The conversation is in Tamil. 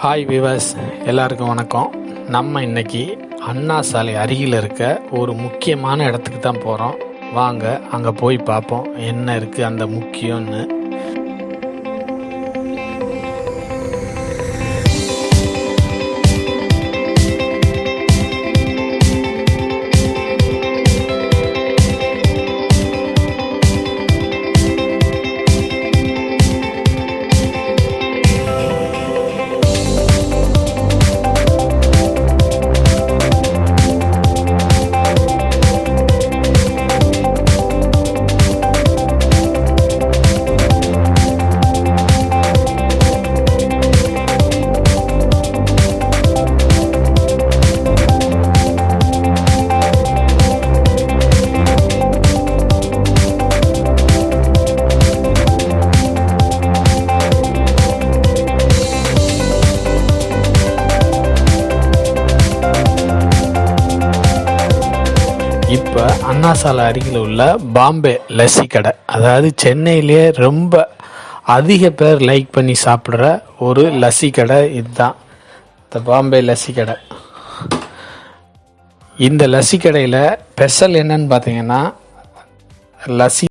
ஹாய் விவர்ஸ், எல்லாருக்கும் வணக்கம். நம்ம இன்னைக்கு அண்ணா சாலை அருகில் இருக்க ஒரு முக்கியமான இடத்துக்கு தான் போகிறோம். வாங்க அங்கே போய் பார்ப்போம் என்ன இருக்குது அந்த முக்கியம்னு. இப்போ அண்ணா சாலை அருகில் உள்ள பாம்பே லஸ்ஸி கடை, அதாவது சென்னையிலே ரொம்ப அதிக பேர் லைக் பண்ணி சாப்பிட்ற ஒரு லஸ்ஸி கடை இதுதான், இந்த பாம்பே லஸ்ஸி கடை. இந்த லஸ்ஸி கடையில் ஸ்பெஷல் என்னன்னு பார்த்தீங்கன்னா, லஸ்ஸி